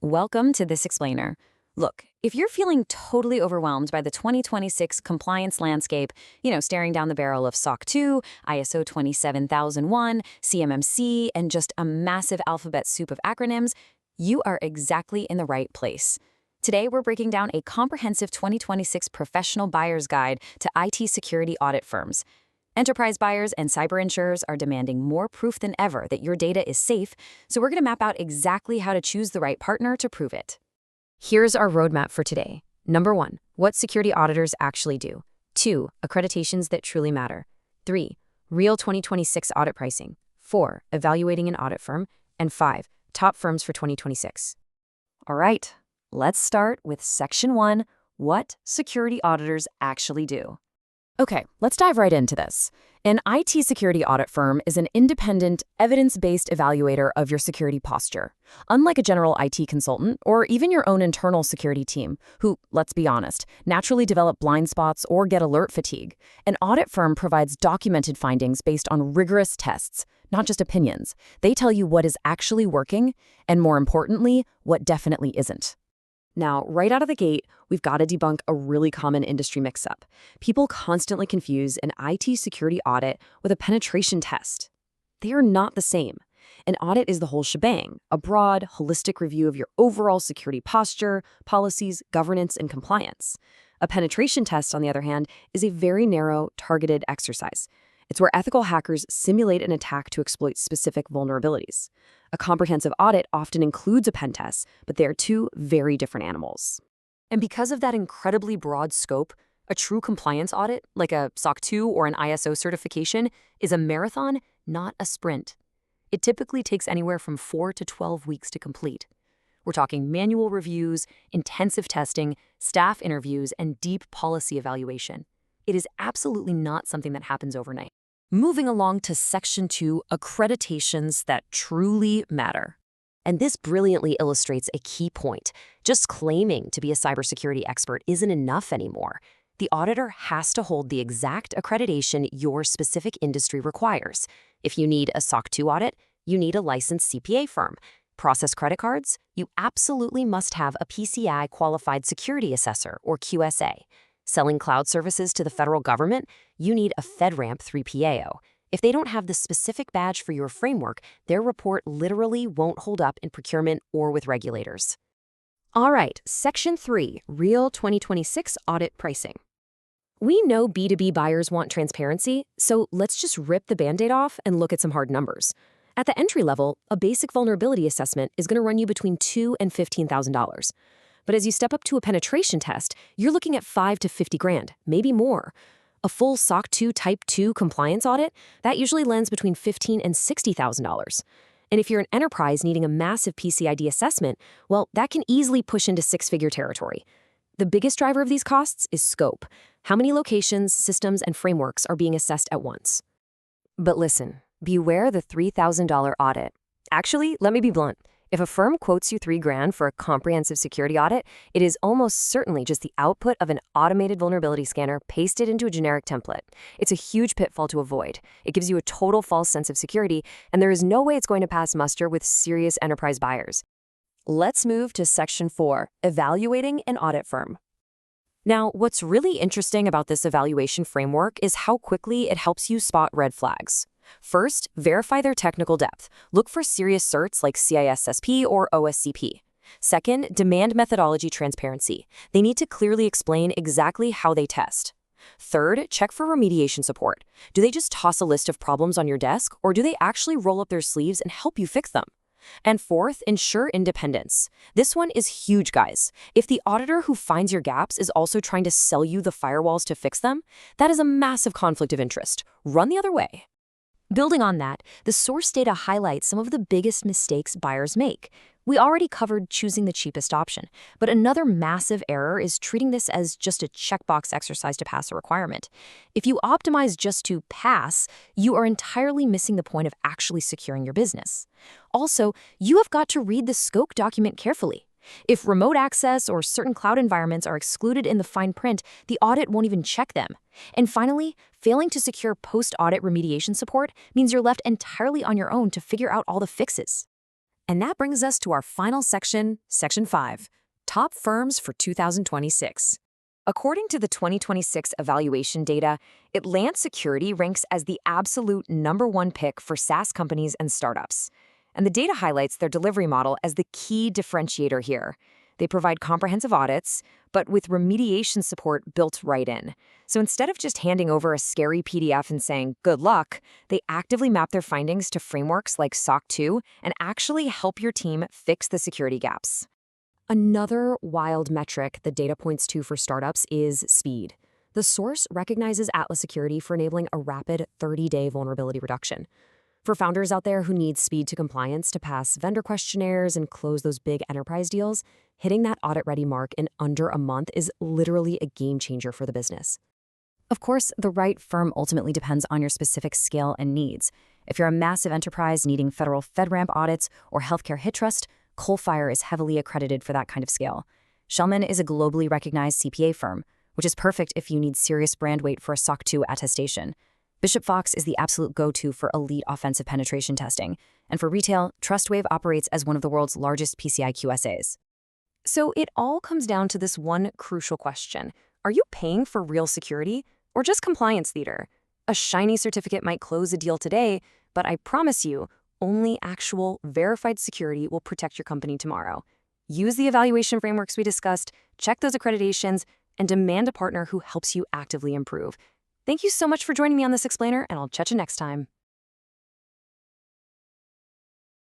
Welcome to This Explainer. Look, if you're feeling totally overwhelmed by the 2026 compliance landscape, staring down the barrel of SOC 2, ISO 27001, CMMC, and just a massive alphabet soup of acronyms, you are exactly in the right place. Today, we're breaking down a comprehensive 2026 professional buyer's guide to IT security audit firms. Enterprise buyers and cyber insurers are demanding more proof than ever that your data is safe, so we're going to map out exactly how to choose the right partner to prove it. Here's our roadmap for today. Number 1, what security auditors actually do. 2, accreditations that truly matter. 3, real 2026 audit pricing. 4, evaluating an audit firm. And 5, top firms for 2026. All right, let's start with Section 1, what security auditors actually do. Okay, let's dive right into this. An IT security audit firm is an independent, evidence-based evaluator of your security posture. Unlike a general IT consultant or even your own internal security team, who, let's be honest, naturally develop blind spots or get alert fatigue, an audit firm provides documented findings based on rigorous tests, not just opinions. They tell you what is actually working, and more importantly, what definitely isn't. Now, right out of the gate, we've got to debunk a really common industry mix-up. People constantly confuse an IT security audit with a penetration test. They are not the same. An audit is the whole shebang, a broad, holistic review of your overall security posture, policies, governance, and compliance. A penetration test, on the other hand, is a very narrow, targeted exercise. It's where ethical hackers simulate an attack to exploit specific vulnerabilities. A comprehensive audit often includes a pen test, but they are two very different animals. And because of that incredibly broad scope, a true compliance audit, like a SOC 2 or an ISO certification, is a marathon, not a sprint. It typically takes anywhere from 4 to 12 weeks to complete. We're talking manual reviews, intensive testing, staff interviews, and deep policy evaluation. It is absolutely not something that happens overnight. Moving along to Section 2, accreditations that truly matter. And this brilliantly illustrates a key point. Just claiming to be a cybersecurity expert isn't enough anymore. The auditor has to hold the exact accreditation your specific industry requires. If you need a SOC 2 audit, you need a licensed CPA firm. Process credit cards? You absolutely must have a PCI qualified security assessor, or QSA. Selling cloud services to the federal government? You need a FedRAMP 3PAO. If they don't have the specific badge for your framework, their report literally won't hold up in procurement or with regulators. All right, Section 3, real 2026 audit pricing. We know B2B buyers want transparency, so let's just rip the Band-Aid off and look at some hard numbers. At the entry level, a basic vulnerability assessment is going to run you between $2,000 and $15,000. But as you step up to a penetration test, you're looking at $5,000 to $50,000, maybe more. A full SOC 2 Type 2 compliance audit, that usually lands between $15,000 and $60,000. And if you're an enterprise needing a massive PCI assessment, well, that can easily push into six-figure territory. The biggest driver of these costs is scope. How many locations, systems, and frameworks are being assessed at once? But listen, beware the $3,000 audit. Actually, let me be blunt. If a firm quotes you $3,000 for a comprehensive security audit, it is almost certainly just the output of an automated vulnerability scanner pasted into a generic template. It's a huge pitfall to avoid. It gives you a total false sense of security, and there is no way it's going to pass muster with serious enterprise buyers. Let's move to Section 4, evaluating an audit firm. Now, what's really interesting about this evaluation framework is how quickly it helps you spot red flags. First, verify their technical depth. Look for serious certs like CISSP or OSCP. Second, demand methodology transparency. They need to clearly explain exactly how they test. Third, check for remediation support. Do they just toss a list of problems on your desk, or do they actually roll up their sleeves and help you fix them? And fourth, ensure independence. This one is huge, guys. If the auditor who finds your gaps is also trying to sell you the firewalls to fix them, that is a massive conflict of interest. Run the other way. Building on that, the source data highlights some of the biggest mistakes buyers make. We already covered choosing the cheapest option, but another massive error is treating this as just a checkbox exercise to pass a requirement. If you optimize just to pass, you are entirely missing the point of actually securing your business. Also, you have got to read the scope document carefully. If remote access or certain cloud environments are excluded in the fine print, the audit won't even check them. And finally, failing to secure post-audit remediation support means you're left entirely on your own to figure out all the fixes. And that brings us to our final section, Section 5, Top Firms for 2026. According to the 2026 evaluation data, Atlant Security ranks as the absolute #1 pick for SaaS companies and startups. And the data highlights their delivery model as the key differentiator here. They provide comprehensive audits, but with remediation support built right in. So instead of just handing over a scary PDF and saying, good luck, they actively map their findings to frameworks like SOC 2 and actually help your team fix the security gaps. Another wild metric the data points to for startups is speed. The source recognizes Atlant Security for enabling a rapid 30-day vulnerability reduction. For founders out there who need speed to compliance to pass vendor questionnaires and close those big enterprise deals, hitting that audit-ready mark in under a month is literally a game changer for the business. Of course, the right firm ultimately depends on your specific scale and needs. If you're a massive enterprise needing federal FedRAMP audits or healthcare HITRUST, Coalfire is heavily accredited for that kind of scale. Shellman is a globally recognized CPA firm, which is perfect if you need serious brand weight for a SOC 2 attestation. Bishop Fox is the absolute go-to for elite offensive penetration testing. And for retail, TrustWave operates as one of the world's largest PCI QSAs. So it all comes down to this one crucial question. Are you paying for real security or just compliance theater? A shiny certificate might close a deal today, but I promise you, only actual, verified security will protect your company tomorrow. Use the evaluation frameworks we discussed, check those accreditations, and demand a partner who helps you actively improve. Thank you so much for joining me on this explainer, and I'll chat you next time.